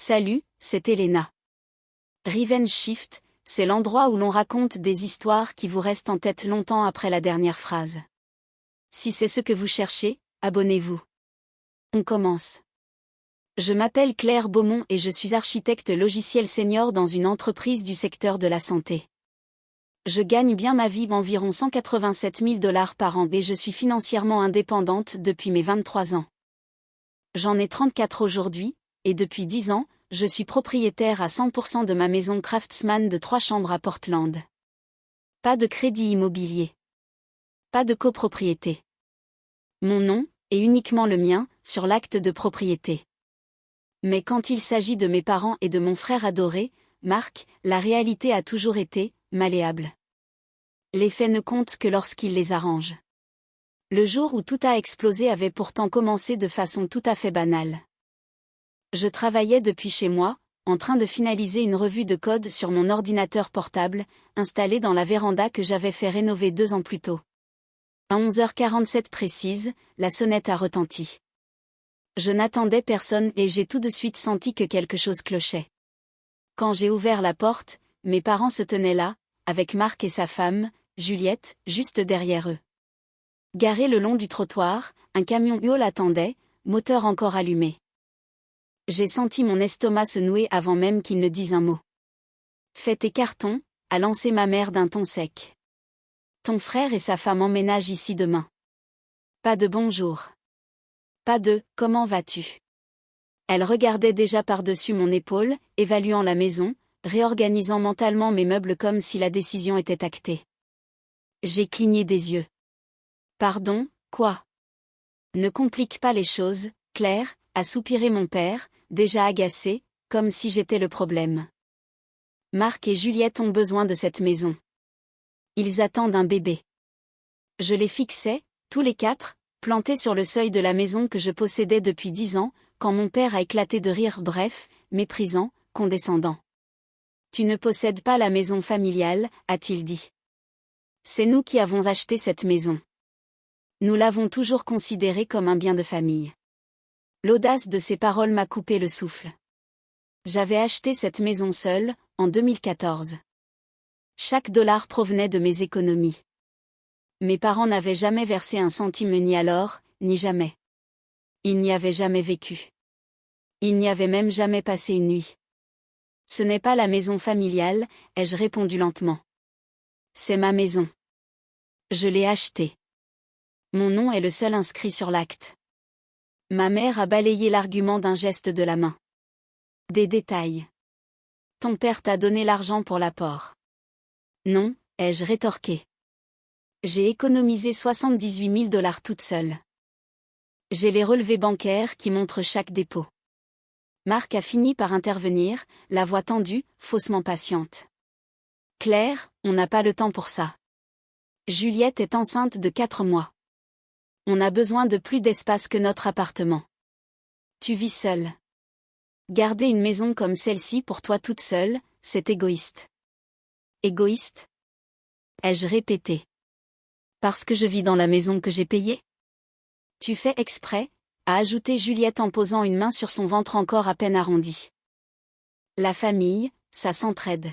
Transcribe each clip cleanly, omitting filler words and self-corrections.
Salut, c'est Elena. Revenge Shift, c'est l'endroit où l'on raconte des histoires qui vous restent en tête longtemps après la dernière phrase. Si c'est ce que vous cherchez, abonnez-vous. On commence. Je m'appelle Claire Beaumont et je suis architecte logiciel senior dans une entreprise du secteur de la santé. Je gagne bien ma vie, environ 187 000 $ par an, et je suis financièrement indépendante depuis mes 23 ans. J'en ai 34 aujourd'hui, et depuis 10 ans, je suis propriétaire à 100% de ma maison Craftsman de 3 chambres à Portland. Pas de crédit immobilier. Pas de copropriété. Mon nom, est uniquement le mien, sur l'acte de propriété. Mais quand il s'agit de mes parents et de mon frère adoré, Marc, la réalité a toujours été malléable. Les faits ne comptent que lorsqu'ils les arrangent. Le jour où tout a explosé avait pourtant commencé de façon tout à fait banale. Je travaillais depuis chez moi, en train de finaliser une revue de code sur mon ordinateur portable, installé dans la véranda que j'avais fait rénover 2 ans plus tôt. À 11h47 précise, la sonnette a retenti. Je n'attendais personne et j'ai tout de suite senti que quelque chose clochait. Quand j'ai ouvert la porte, mes parents se tenaient là, avec Marc et sa femme, Juliette, juste derrière eux. Garé le long du trottoir, un camion Huol attendait, moteur encore allumé. J'ai senti mon estomac se nouer avant même qu'il ne dise un mot. Fais tes cartons, a lancé ma mère d'un ton sec. Ton frère et sa femme emménagent ici demain. Pas de bonjour. Pas de « comment vas-tu ?» Elle regardait déjà par-dessus mon épaule, évaluant la maison, réorganisant mentalement mes meubles comme si la décision était actée. J'ai cligné des yeux. Pardon, quoi ? Ne complique pas les choses, Claire, a soupiré mon père, déjà agacé, comme si j'étais le problème. Marc et Juliette ont besoin de cette maison. Ils attendent un bébé. Je les fixais, tous les 4, plantés sur le seuil de la maison que je possédais depuis 10 ans, quand mon père a éclaté de rire, bref, méprisant, condescendant. Tu ne possèdes pas la maison familiale, a-t-il dit. C'est nous qui avons acheté cette maison. Nous l'avons toujours considérée comme un bien de famille. L'audace de ces paroles m'a coupé le souffle. J'avais acheté cette maison seule, en 2014. Chaque dollar provenait de mes économies. Mes parents n'avaient jamais versé un centime ni alors, ni jamais. Ils n'y avaient jamais vécu. Ils n'y avaient même jamais passé une nuit. Ce n'est pas la maison familiale, ai-je répondu lentement. C'est ma maison. Je l'ai achetée. Mon nom est le seul inscrit sur l'acte. Ma mère a balayé l'argument d'un geste de la main. Des détails. Ton père t'a donné l'argent pour l'apport. Non, ai-je rétorqué. J'ai économisé 78 000 $ toute seule. J'ai les relevés bancaires qui montrent chaque dépôt. Marc a fini par intervenir, la voix tendue, faussement patiente. Claire, on n'a pas le temps pour ça. Juliette est enceinte de 4 mois. On a besoin de plus d'espace que notre appartement. Tu vis seule. Garder une maison comme celle-ci pour toi toute seule, c'est égoïste. Égoïste ? Ai-je répété. Parce que je vis dans la maison que j'ai payée ? Tu fais exprès, a ajouté Juliette en posant une main sur son ventre encore à peine arrondi. La famille, ça s'entraide.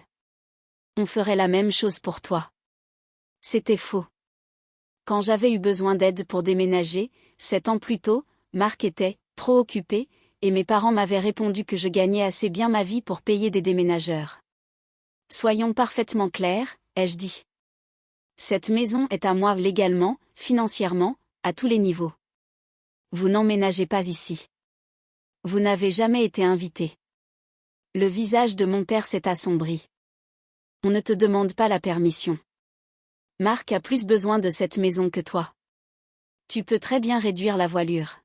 On ferait la même chose pour toi. C'était faux. Quand j'avais eu besoin d'aide pour déménager, 7 ans plus tôt, Marc était trop occupé, et mes parents m'avaient répondu que je gagnais assez bien ma vie pour payer des déménageurs. Soyons parfaitement clairs, ai-je dit. Cette maison est à moi légalement, financièrement, à tous les niveaux. Vous n'emménagez pas ici. Vous n'avez jamais été invité. Le visage de mon père s'est assombri. On ne te demande pas la permission. Marc a plus besoin de cette maison que toi. Tu peux très bien réduire la voilure.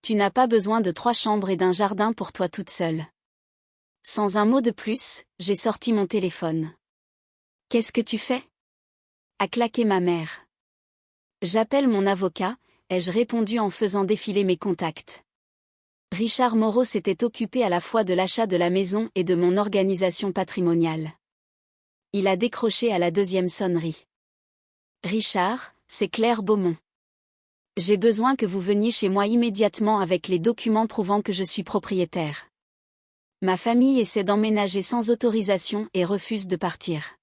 Tu n'as pas besoin de 3 chambres et d'un jardin pour toi toute seule. Sans un mot de plus, j'ai sorti mon téléphone. Qu'est-ce que tu fais ? A claqué ma mère. J'appelle mon avocat, ai-je répondu en faisant défiler mes contacts. Richard Moreau s'était occupé à la fois de l'achat de la maison et de mon organisation patrimoniale. Il a décroché à la 2e sonnerie. Richard, c'est Claire Beaumont. J'ai besoin que vous veniez chez moi immédiatement avec les documents prouvant que je suis propriétaire. Ma famille essaie d'emménager sans autorisation et refuse de partir.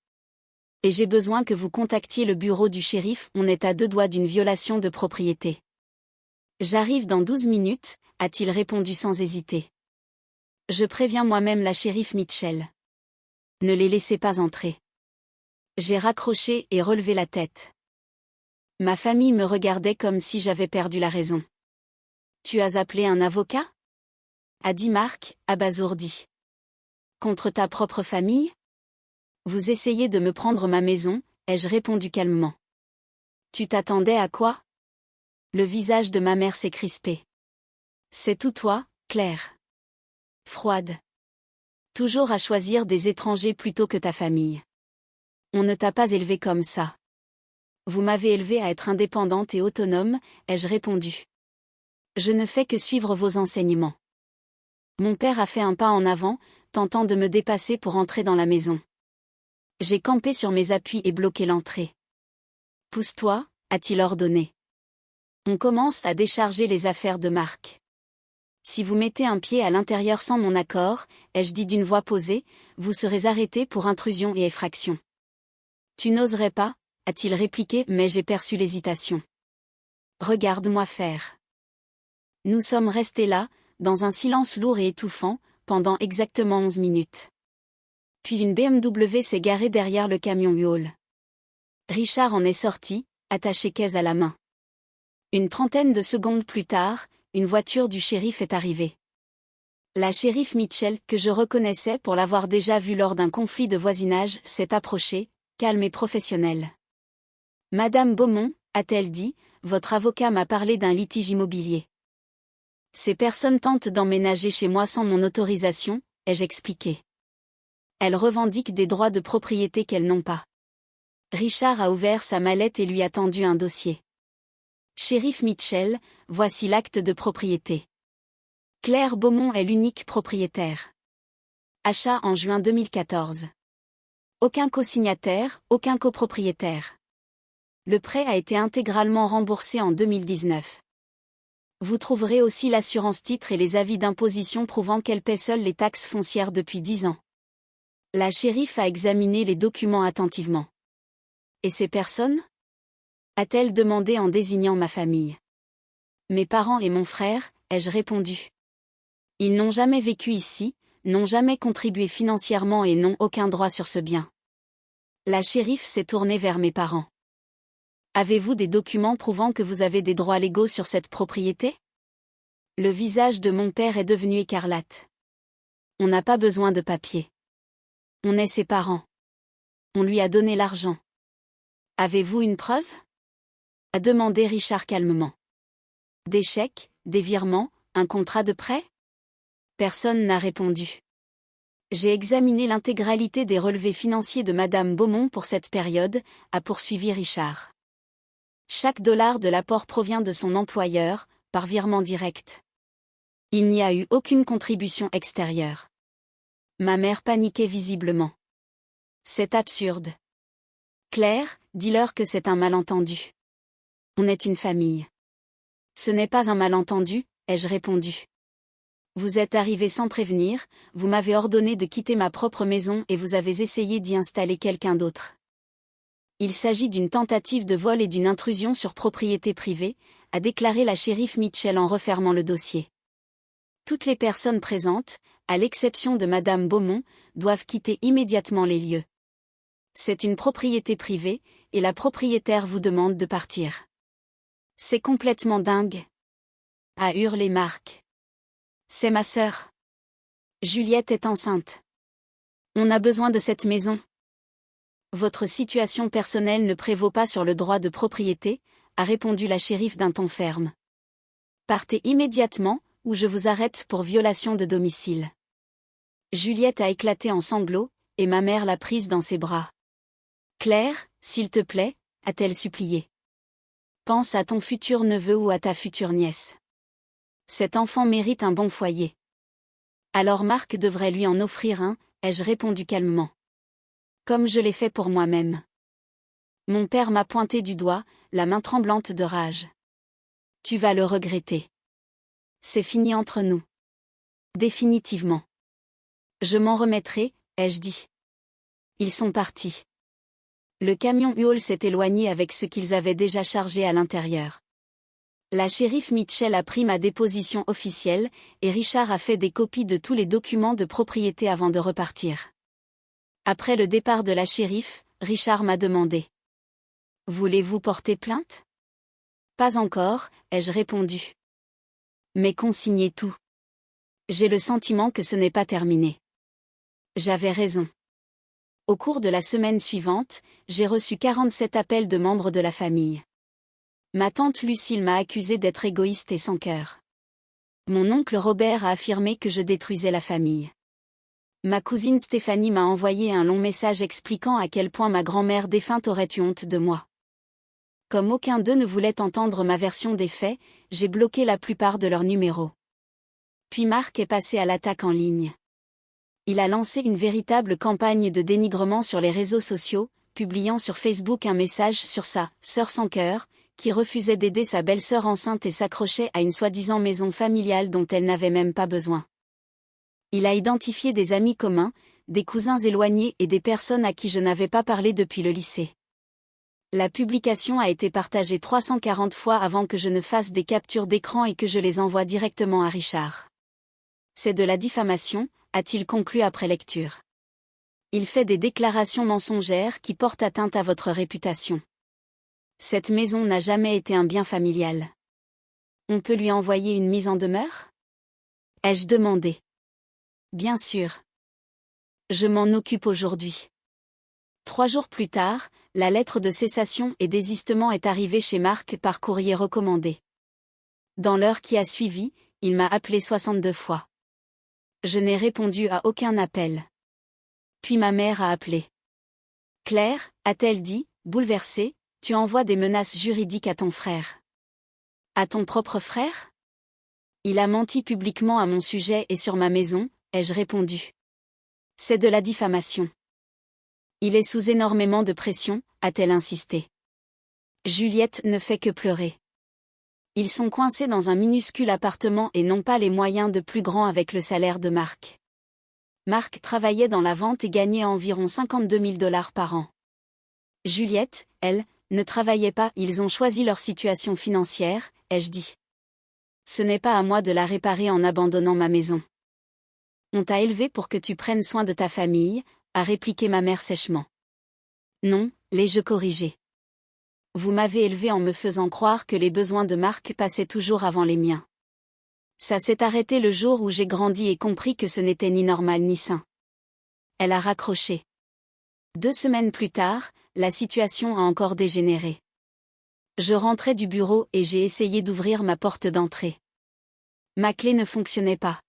Et j'ai besoin que vous contactiez le bureau du shérif, on est à 2 doigts d'une violation de propriété. J'arrive dans 12 minutes, a-t-il répondu sans hésiter. Je préviens moi-même la shérif Mitchell. Ne les laissez pas entrer. J'ai raccroché et relevé la tête. Ma famille me regardait comme si j'avais perdu la raison. Tu as appelé un avocat ? A dit Mark, abasourdi. Contre ta propre famille ? Vous essayez de me prendre ma maison, ai-je répondu calmement. Tu t'attendais à quoi ? Le visage de ma mère s'est crispé. C'est tout toi, Claire. Froide. Toujours à choisir des étrangers plutôt que ta famille. On ne t'a pas élevée comme ça. Vous m'avez élevée à être indépendante et autonome, ai-je répondu. Je ne fais que suivre vos enseignements. Mon père a fait un pas en avant, tentant de me dépasser pour entrer dans la maison. J'ai campé sur mes appuis et bloqué l'entrée. Pousse-toi, a-t-il ordonné. On commence à décharger les affaires de Mark. Si vous mettez un pied à l'intérieur sans mon accord, ai-je dit d'une voix posée, vous serez arrêté pour intrusion et effraction. Tu n'oserais pas, a-t-il répliqué, mais j'ai perçu l'hésitation. Regarde-moi faire. Nous sommes restés là, dans un silence lourd et étouffant, pendant exactement 11 minutes. Puis une BMW s'est garée derrière le camion U-Haul. Richard en est sorti, attaché caisse à la main. Une trentaine de secondes plus tard, une voiture du shérif est arrivée. La shérif Mitchell, que je reconnaissais pour l'avoir déjà vue lors d'un conflit de voisinage, s'est approchée, calme et professionnelle. Madame Beaumont, a-t-elle dit, votre avocat m'a parlé d'un litige immobilier. Ces personnes tentent d'emménager chez moi sans mon autorisation, ai-je expliqué. Elles revendiquent des droits de propriété qu'elles n'ont pas. Richard a ouvert sa mallette et lui a tendu un dossier. Shérif Mitchell, voici l'acte de propriété. Claire Beaumont est l'unique propriétaire. Achat en juin 2014. Aucun co-signataire, aucun copropriétaire. Le prêt a été intégralement remboursé en 2019. Vous trouverez aussi l'assurance titre et les avis d'imposition prouvant qu'elle paie seule les taxes foncières depuis 10 ans. La shérif a examiné les documents attentivement. Et ces personnes ? A-t-elle demandé en désignant ma famille. Mes parents et mon frère, ai-je répondu. Ils n'ont jamais vécu ici, n'ont jamais contribué financièrement et n'ont aucun droit sur ce bien. La shérif s'est tournée vers mes parents. Avez-vous des documents prouvant que vous avez des droits légaux sur cette propriété ? Le visage de mon père est devenu écarlate. On n'a pas besoin de papier. On est ses parents. On lui a donné l'argent. Avez-vous une preuve ? A demandé Richard calmement. Des chèques, des virements, un contrat de prêt ? Personne n'a répondu. J'ai examiné l'intégralité des relevés financiers de Madame Beaumont pour cette période, a poursuivi Richard. Chaque dollar de l'apport provient de son employeur, par virement direct. Il n'y a eu aucune contribution extérieure. Ma mère paniquait visiblement. C'est absurde. Claire, dis-leur que c'est un malentendu. On est une famille. Ce n'est pas un malentendu, ai-je répondu. Vous êtes arrivé sans prévenir, vous m'avez ordonné de quitter ma propre maison et vous avez essayé d'y installer quelqu'un d'autre. Il s'agit d'une tentative de vol et d'une intrusion sur propriété privée, a déclaré la shérif Mitchell en refermant le dossier. Toutes les personnes présentes, à l'exception de Madame Beaumont, doivent quitter immédiatement les lieux. C'est une propriété privée, et la propriétaire vous demande de partir. C'est complètement dingue, a hurlé Mark. C'est ma sœur. Juliette est enceinte. On a besoin de cette maison. Votre situation personnelle ne prévaut pas sur le droit de propriété, a répondu la shérif d'un ton ferme. Partez immédiatement, ou je vous arrête pour violation de domicile. Juliette a éclaté en sanglots, et ma mère l'a prise dans ses bras. Claire, s'il te plaît, a-t-elle supplié. Pense à ton futur neveu ou à ta future nièce. Cet enfant mérite un bon foyer. Alors Marc devrait lui en offrir un, ai-je répondu calmement. Comme je l'ai fait pour moi-même. Mon père m'a pointé du doigt, la main tremblante de rage. Tu vas le regretter. C'est fini entre nous. Définitivement. Je m'en remettrai, ai-je dit. Ils sont partis. Le camion Huol s'est éloigné avec ce qu'ils avaient déjà chargé à l'intérieur. La shérif Mitchell a pris ma déposition officielle, et Richard a fait des copies de tous les documents de propriété avant de repartir. Après le départ de la shérif, Richard m'a demandé. « Voulez-vous porter plainte ?» « Pas encore, ai-je répondu. Mais consignez tout. J'ai le sentiment que ce n'est pas terminé. » J'avais raison. Au cours de la semaine suivante, j'ai reçu 47 appels de membres de la famille. Ma tante Lucille m'a accusé d'être égoïste et sans cœur. Mon oncle Robert a affirmé que je détruisais la famille. Ma cousine Stéphanie m'a envoyé un long message expliquant à quel point ma grand-mère défunte aurait eu honte de moi. Comme aucun d'eux ne voulait entendre ma version des faits, j'ai bloqué la plupart de leurs numéros. Puis Mark est passé à l'attaque en ligne. Il a lancé une véritable campagne de dénigrement sur les réseaux sociaux, publiant sur Facebook un message sur sa « sœur sans cœur », qui refusait d'aider sa belle-sœur enceinte et s'accrochait à une soi-disant maison familiale dont elle n'avait même pas besoin. Il a identifié des amis communs, des cousins éloignés et des personnes à qui je n'avais pas parlé depuis le lycée. La publication a été partagée 340 fois avant que je ne fasse des captures d'écran et que je les envoie directement à Richard. C'est de la diffamation, a-t-il conclu après lecture. Il fait des déclarations mensongères qui portent atteinte à votre réputation. Cette maison n'a jamais été un bien familial. On peut lui envoyer une mise en demeure ? Ai-je demandé. Bien sûr. Je m'en occupe aujourd'hui. 3 jours plus tard, la lettre de cessation et désistement est arrivée chez Mark par courrier recommandé. Dans l'heure qui a suivi, il m'a appelé 62 fois. Je n'ai répondu à aucun appel. Puis ma mère a appelé. « Claire » a-t-elle dit, bouleversée, « tu envoies des menaces juridiques à ton frère. » « À ton propre frère ? Il a menti publiquement à mon sujet et sur ma maison, ai-je répondu. C'est de la diffamation. Il est sous énormément de pression, a-t-elle insisté. Juliette ne fait que pleurer. Ils sont coincés dans un minuscule appartement et n'ont pas les moyens de plus grand avec le salaire de Mark. Mark travaillait dans la vente et gagnait environ 52 000 $ par an. Juliette, elle, ne travaillait pas. Ils ont choisi leur situation financière, ai-je dit. Ce n'est pas à moi de la réparer en abandonnant ma maison. On t'a élevé pour que tu prennes soin de ta famille, a répliqué ma mère sèchement. Non, l'ai-je corrigé. Vous m'avez élevé en me faisant croire que les besoins de Mark passaient toujours avant les miens. Ça s'est arrêté le jour où j'ai grandi et compris que ce n'était ni normal ni sain. Elle a raccroché. 2 semaines plus tard, la situation a encore dégénéré. Je rentrais du bureau et j'ai essayé d'ouvrir ma porte d'entrée. Ma clé ne fonctionnait pas.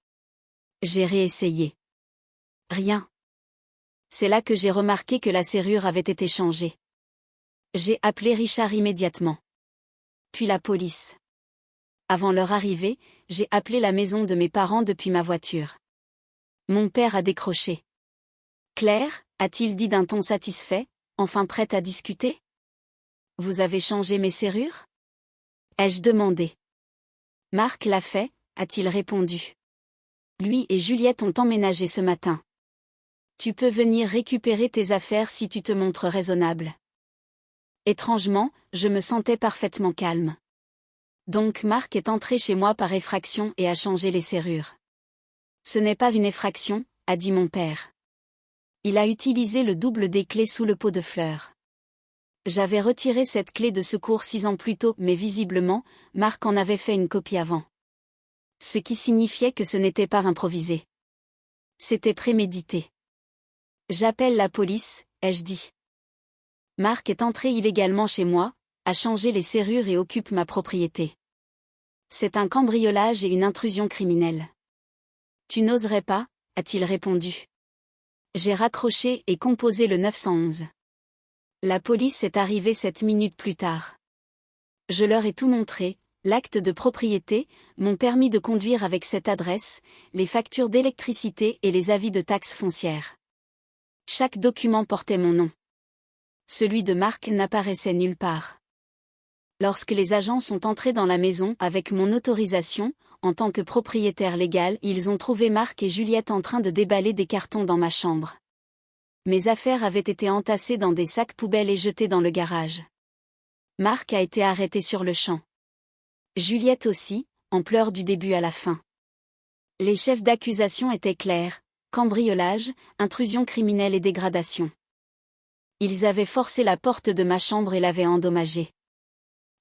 J'ai réessayé. Rien. C'est là que j'ai remarqué que la serrure avait été changée. J'ai appelé Richard immédiatement. Puis la police. Avant leur arrivée, j'ai appelé la maison de mes parents depuis ma voiture. Mon père a décroché. « Claire » a-t-il dit d'un ton satisfait, enfin prête à discuter. « Vous avez changé mes serrures » ai-je demandé. « Mark l'a fait » a-t-il répondu. Lui et Juliette ont emménagé ce matin. Tu peux venir récupérer tes affaires si tu te montres raisonnable. Étrangement, je me sentais parfaitement calme. Donc Mark est entré chez moi par effraction et a changé les serrures. Ce n'est pas une effraction, a dit mon père. Il a utilisé le double des clés sous le pot de fleurs. J'avais retiré cette clé de secours 6 ans plus tôt, mais visiblement, Mark en avait fait une copie avant. Ce qui signifiait que ce n'était pas improvisé. C'était prémédité. J'appelle la police, ai-je dit. Mark est entré illégalement chez moi, a changé les serrures et occupe ma propriété. C'est un cambriolage et une intrusion criminelle. Tu n'oserais pas, a-t-il répondu. J'ai raccroché et composé le 911. La police est arrivée 7 minutes plus tard. Je leur ai tout montré, l'acte de propriété, mon permis de conduire avec cette adresse, les factures d'électricité et les avis de taxes foncières. Chaque document portait mon nom. Celui de Mark n'apparaissait nulle part. Lorsque les agents sont entrés dans la maison avec mon autorisation, en tant que propriétaire légal, ils ont trouvé Marc et Juliette en train de déballer des cartons dans ma chambre. Mes affaires avaient été entassées dans des sacs poubelles et jetées dans le garage. Marc a été arrêté sur le champ. Juliette aussi, en pleurs du début à la fin. Les chefs d'accusation étaient clairs: cambriolage, intrusion criminelle et dégradation. Ils avaient forcé la porte de ma chambre et l'avaient endommagée.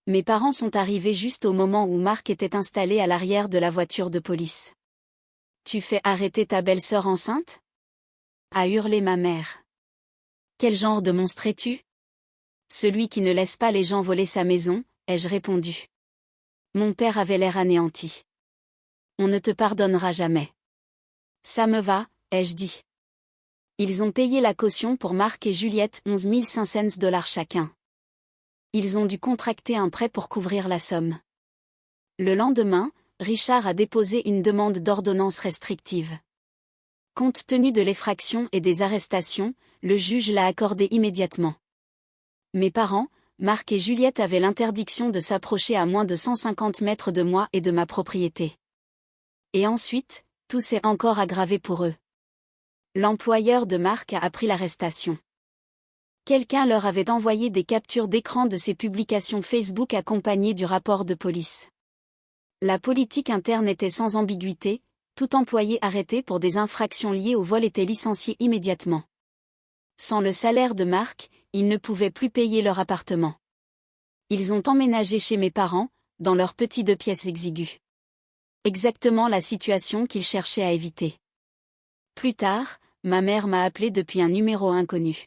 Mes parents sont arrivés juste au moment où Marc était installé à l'arrière de la voiture de police. « Tu fais arrêter ta belle-sœur enceinte ?» a hurlé ma mère. « Quel genre de monstre es-tu ? » Celui qui ne laisse pas les gens voler sa maison, ai-je répondu. Mon père avait l'air anéanti. On ne te pardonnera jamais. Ça me va, ai-je dit. Ils ont payé la caution pour Marc et Juliette, 11 500 $ chacun. Ils ont dû contracter un prêt pour couvrir la somme. Le lendemain, Richard a déposé une demande d'ordonnance restrictive. Compte tenu de l'effraction et des arrestations, le juge l'a accordée immédiatement. Mes parents, Marc et Juliette, avaient l'interdiction de s'approcher à moins de 150 mètres de moi et de ma propriété. Et ensuite, tout s'est encore aggravé pour eux. L'employeur de Marc a appris l'arrestation. Quelqu'un leur avait envoyé des captures d'écran de ses publications Facebook accompagnées du rapport de police. La politique interne était sans ambiguïté: tout employé arrêté pour des infractions liées au vol était licencié immédiatement. Sans le salaire de Marc, ils ne pouvaient plus payer leur appartement. Ils ont emménagé chez mes parents, dans leur petit 2 pièces exigu. Exactement la situation qu'ils cherchaient à éviter. Plus tard, ma mère m'a appelé depuis un numéro inconnu.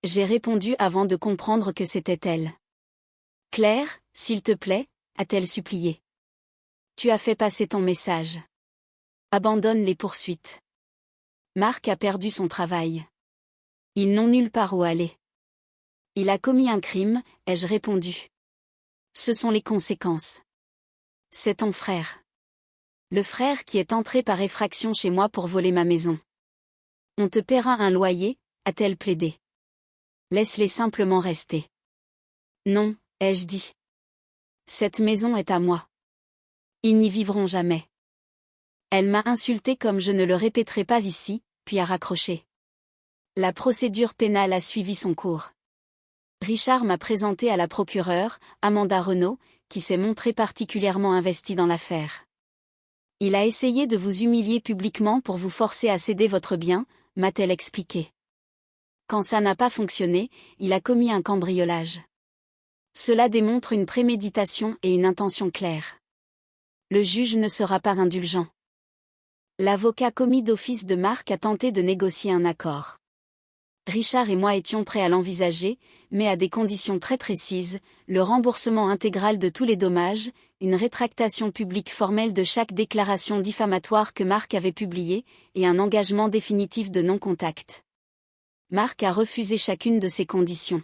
J'ai répondu avant de comprendre que c'était elle. « Claire, s'il te plaît » a-t-elle supplié. « Tu as fait passer ton message. Abandonne les poursuites. Marc a perdu son travail. Ils n'ont nulle part où aller. Il a commis un crime, ai-je répondu. Ce sont les conséquences. C'est ton frère. Le frère qui est entré par effraction chez moi pour voler ma maison. On te paiera un loyer, a-t-elle plaidé. Laisse-les simplement rester. Non, ai-je dit. Cette maison est à moi. Ils n'y vivront jamais. Elle m'a insulté comme je ne le répéterai pas ici, puis a raccroché. La procédure pénale a suivi son cours. Richard m'a présenté à la procureure, Amanda Renaud, qui s'est montrée particulièrement investie dans l'affaire. Il a essayé de vous humilier publiquement pour vous forcer à céder votre bien, m'a-t-elle expliqué. Quand ça n'a pas fonctionné, il a commis un cambriolage. Cela démontre une préméditation et une intention claire. Le juge ne sera pas indulgent. L'avocat commis d'office de Marc a tenté de négocier un accord. Richard et moi étions prêts à l'envisager, mais à des conditions très précises: le remboursement intégral de tous les dommages, une rétractation publique formelle de chaque déclaration diffamatoire que Marc avait publiée, et un engagement définitif de non-contact. Marc a refusé chacune de ces conditions.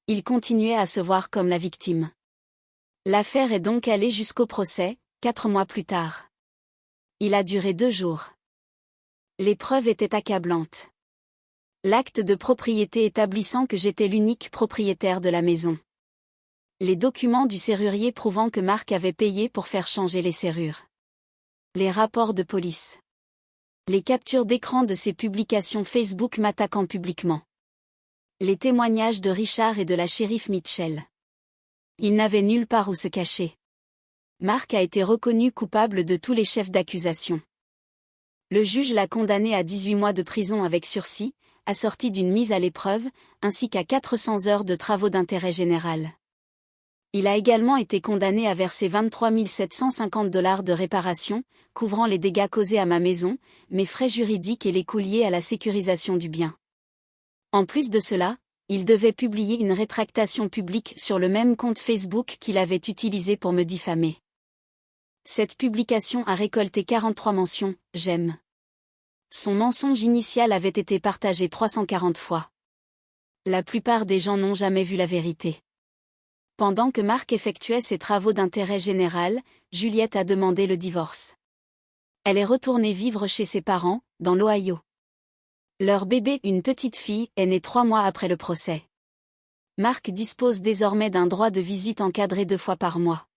Il continuait à se voir comme la victime. L'affaire est donc allée jusqu'au procès, 4 mois plus tard. Il a duré 2 jours. Les preuves étaient accablantes. L'acte de propriété établissant que j'étais l'unique propriétaire de la maison. Les documents du serrurier prouvant que Marc avait payé pour faire changer les serrures. Les rapports de police. Les captures d'écran de ses publications Facebook m'attaquant publiquement. Les témoignages de Richard et de la shérif Mitchell. Il n'avait nulle part où se cacher. Marc a été reconnu coupable de tous les chefs d'accusation. Le juge l'a condamné à 18 mois de prison avec sursis, assorti d'une mise à l'épreuve, ainsi qu'à 400 heures de travaux d'intérêt général. Il a également été condamné à verser 23 750 $ de réparation, couvrant les dégâts causés à ma maison, mes frais juridiques et les coûts liés à la sécurisation du bien. En plus de cela, il devait publier une rétractation publique sur le même compte Facebook qu'il avait utilisé pour me diffamer. Cette publication a récolté 43 mentions « j'aime ». Son mensonge initial avait été partagé 340 fois. La plupart des gens n'ont jamais vu la vérité. Pendant que Marc effectuait ses travaux d'intérêt général, Juliette a demandé le divorce. Elle est retournée vivre chez ses parents, dans l'Ohio. Leur bébé, une petite fille, est née 3 mois après le procès. Marc dispose désormais d'un droit de visite encadré 2 fois par mois.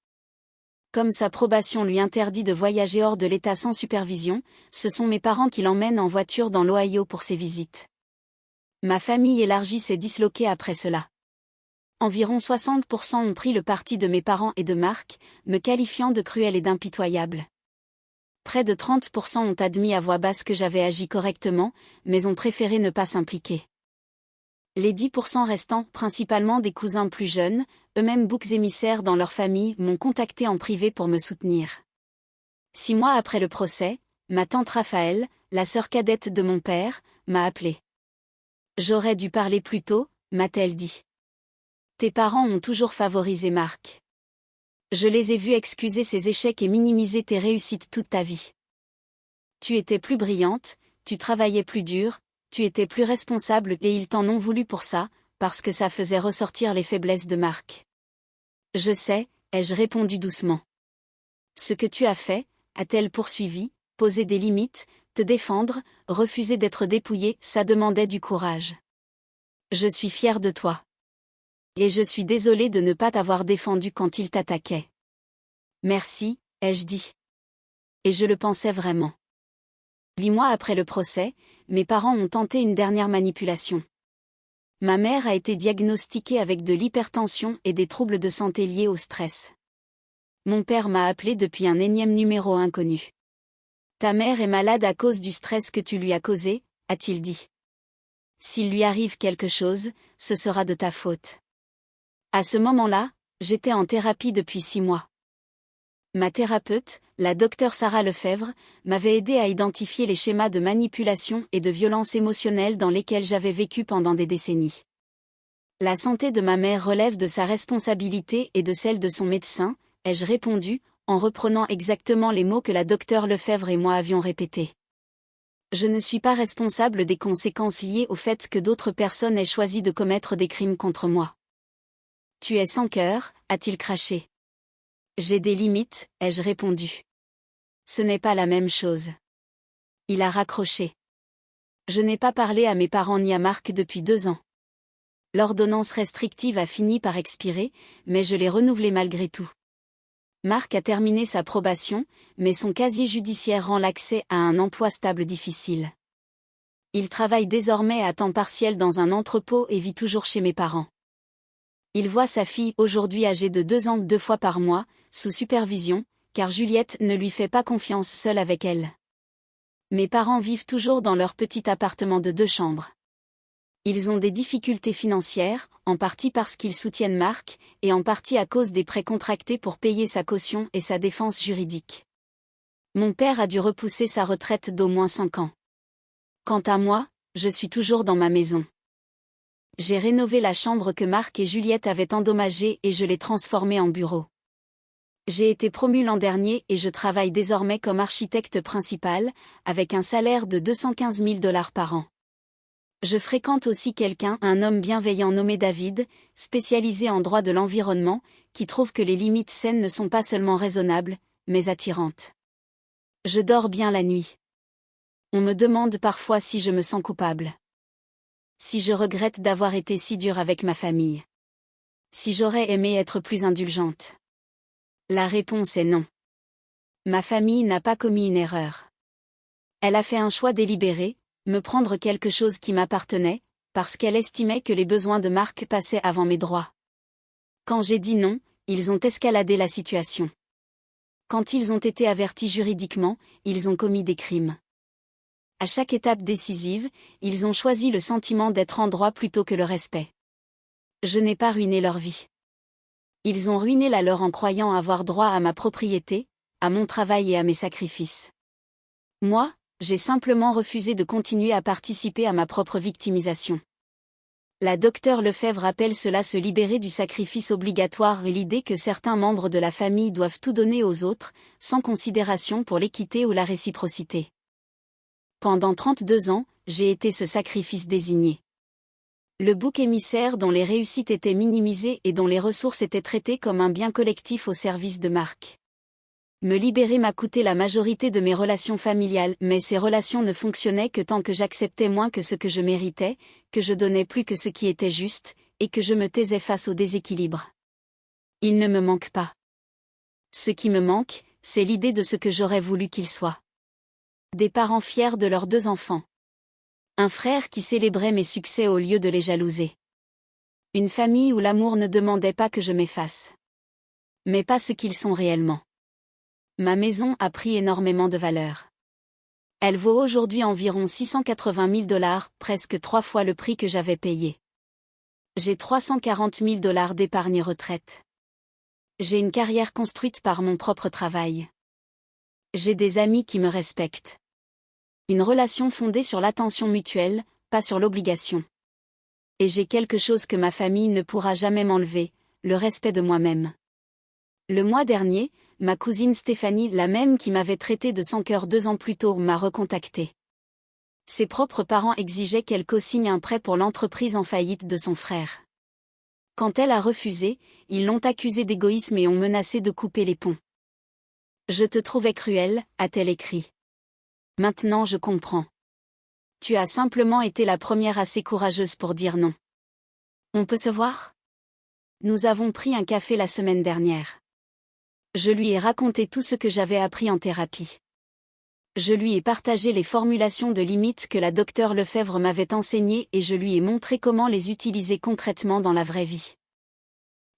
Comme sa probation lui interdit de voyager hors de l'État sans supervision, ce sont mes parents qui l'emmènent en voiture dans l'Ohio pour ses visites. Ma famille élargie s'est disloquée après cela. Environ 60% ont pris le parti de mes parents et de Mark, me qualifiant de cruel et d'impitoyable. Près de 30% ont admis à voix basse que j'avais agi correctement, mais ont préféré ne pas s'impliquer. Les 10% restants, principalement des cousins plus jeunes, eux-mêmes boucs émissaires dans leur famille, m'ont contacté en privé pour me soutenir. 6 mois après le procès, ma tante Raphaël, la sœur cadette de mon père, m'a appelé. J'aurais dû parler plus tôt, m'a-t-elle dit. Tes parents ont toujours favorisé Mark. Je les ai vus excuser ses échecs et minimiser tes réussites toute ta vie. Tu étais plus brillante, tu travaillais plus dur, tu étais plus responsable et ils t'en ont voulu pour ça, parce que ça faisait ressortir les faiblesses de Mark. Je sais, ai-je répondu doucement. Ce que tu as fait, a-t-elle poursuivi, poser des limites, te défendre, refuser d'être dépouillé, ça demandait du courage. Je suis fière de toi. Et je suis désolée de ne pas t'avoir défendu quand il t'attaquait. Merci, ai-je dit. Et je le pensais vraiment. 8 mois après le procès, mes parents ont tenté une dernière manipulation. Ma mère a été diagnostiquée avec de l'hypertension et des troubles de santé liés au stress. Mon père m'a appelé depuis un énième numéro inconnu. Ta mère est malade à cause du stress que tu lui as causé, a-t-il dit. S'il lui arrive quelque chose, ce sera de ta faute. À ce moment-là, j'étais en thérapie depuis 6 mois. Ma thérapeute, la docteure Sarah Lefebvre, m'avait aidé à identifier les schémas de manipulation et de violence émotionnelle dans lesquels j'avais vécu pendant des décennies. La santé de ma mère relève de sa responsabilité et de celle de son médecin, ai-je répondu, en reprenant exactement les mots que la docteure Lefebvre et moi avions répétés. Je ne suis pas responsable des conséquences liées au fait que d'autres personnes aient choisi de commettre des crimes contre moi. Tu es sans cœur, a-t-il craché. J'ai des limites, ai-je répondu. Ce n'est pas la même chose. Il a raccroché. Je n'ai pas parlé à mes parents ni à Mark depuis 2 ans. L'ordonnance restrictive a fini par expirer, mais je l'ai renouvelée malgré tout. Mark a terminé sa probation, mais son casier judiciaire rend l'accès à un emploi stable difficile. Il travaille désormais à temps partiel dans un entrepôt et vit toujours chez mes parents. Il voit sa fille, aujourd'hui âgée de 2 ans, 2 fois par mois, sous supervision, car Juliette ne lui fait pas confiance seule avec elle. Mes parents vivent toujours dans leur petit appartement de 2 chambres. Ils ont des difficultés financières, en partie parce qu'ils soutiennent Mark, et en partie à cause des prêts contractés pour payer sa caution et sa défense juridique. Mon père a dû repousser sa retraite d'au moins 5 ans. Quant à moi, je suis toujours dans ma maison. J'ai rénové la chambre que Mark et Juliette avaient endommagée et je l'ai transformée en bureau. J'ai été promue l'an dernier et je travaille désormais comme architecte principal, avec un salaire de 215 000 $ par an. Je fréquente aussi quelqu'un, un homme bienveillant nommé David, spécialisé en droit de l'environnement, qui trouve que les limites saines ne sont pas seulement raisonnables, mais attirantes. Je dors bien la nuit. On me demande parfois si je me sens coupable. Si je regrette d'avoir été si dure avec ma famille. Si j'aurais aimé être plus indulgente. La réponse est non. Ma famille n'a pas commis une erreur. Elle a fait un choix délibéré, me prendre quelque chose qui m'appartenait, parce qu'elle estimait que les besoins de Mark passaient avant mes droits. Quand j'ai dit non, ils ont escaladé la situation. Quand ils ont été avertis juridiquement, ils ont commis des crimes. À chaque étape décisive, ils ont choisi le sentiment d'être en droit plutôt que le respect. Je n'ai pas ruiné leur vie. Ils ont ruiné la leur en croyant avoir droit à ma propriété, à mon travail et à mes sacrifices. Moi, j'ai simplement refusé de continuer à participer à ma propre victimisation. La docteure Lefebvre appelle cela se libérer du sacrifice obligatoire et l'idée que certains membres de la famille doivent tout donner aux autres, sans considération pour l'équité ou la réciprocité. Pendant 32 ans, j'ai été ce sacrifice désigné. Le bouc émissaire dont les réussites étaient minimisées et dont les ressources étaient traitées comme un bien collectif au service de Mark. Me libérer m'a coûté la majorité de mes relations familiales, mais ces relations ne fonctionnaient que tant que j'acceptais moins que ce que je méritais, que je donnais plus que ce qui était juste, et que je me taisais face au déséquilibre. Il ne me manque pas. Ce qui me manque, c'est l'idée de ce que j'aurais voulu qu'ils soient. Des parents fiers de leurs 2 enfants. Un frère qui célébrait mes succès au lieu de les jalouser. Une famille où l'amour ne demandait pas que je m'efface. Mais pas ce qu'ils sont réellement. Ma maison a pris énormément de valeur. Elle vaut aujourd'hui environ 680 000 $, presque 3 fois le prix que j'avais payé. J'ai 340 000 $ d'épargne retraite. J'ai une carrière construite par mon propre travail. J'ai des amis qui me respectent. Une relation fondée sur l'attention mutuelle, pas sur l'obligation. Et j'ai quelque chose que ma famille ne pourra jamais m'enlever, le respect de moi-même. Le mois dernier, ma cousine Stéphanie, la même qui m'avait traité de sans cœur 2 ans plus tôt, m'a recontacté. Ses propres parents exigeaient qu'elle co-signe un prêt pour l'entreprise en faillite de son frère. Quand elle a refusé, ils l'ont accusée d'égoïsme et ont menacé de couper les ponts. Je te trouvais cruelle, a-t-elle écrit. Maintenant je comprends. Tu as simplement été la première assez courageuse pour dire non. On peut se voir ? Nous avons pris un café la semaine dernière. Je lui ai raconté tout ce que j'avais appris en thérapie. Je lui ai partagé les formulations de limites que la docteure Lefebvre m'avait enseignées et je lui ai montré comment les utiliser concrètement dans la vraie vie.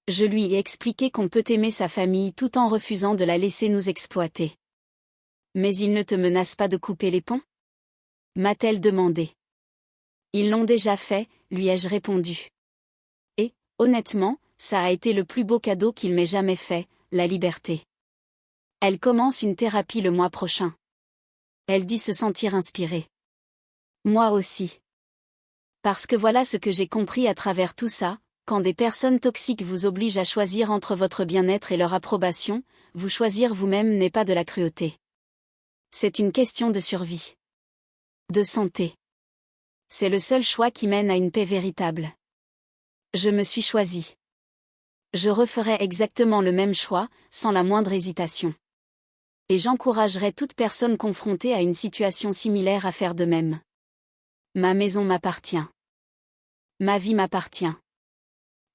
Je lui ai expliqué qu'on peut aimer sa famille tout en refusant de la laisser nous exploiter. Mais ils ne te menacent pas de couper les ponts ? M'a-t-elle demandé. Ils l'ont déjà fait, lui ai-je répondu. Et, honnêtement, ça a été le plus beau cadeau qu'il m'ait jamais fait, la liberté. Elle commence une thérapie le mois prochain. Elle dit se sentir inspirée. Moi aussi. Parce que voilà ce que j'ai compris à travers tout ça, quand des personnes toxiques vous obligent à choisir entre votre bien-être et leur approbation, vous choisir vous-même n'est pas de la cruauté. C'est une question de survie. De santé. C'est le seul choix qui mène à une paix véritable. Je me suis choisie. Je referai exactement le même choix, sans la moindre hésitation. Et j'encouragerai toute personne confrontée à une situation similaire à faire de même. Ma maison m'appartient. Ma vie m'appartient.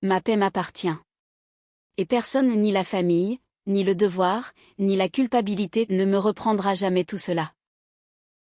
Ma paix m'appartient. Et personne, ni la famille, ni le devoir, ni la culpabilité ne me reprendra jamais tout cela.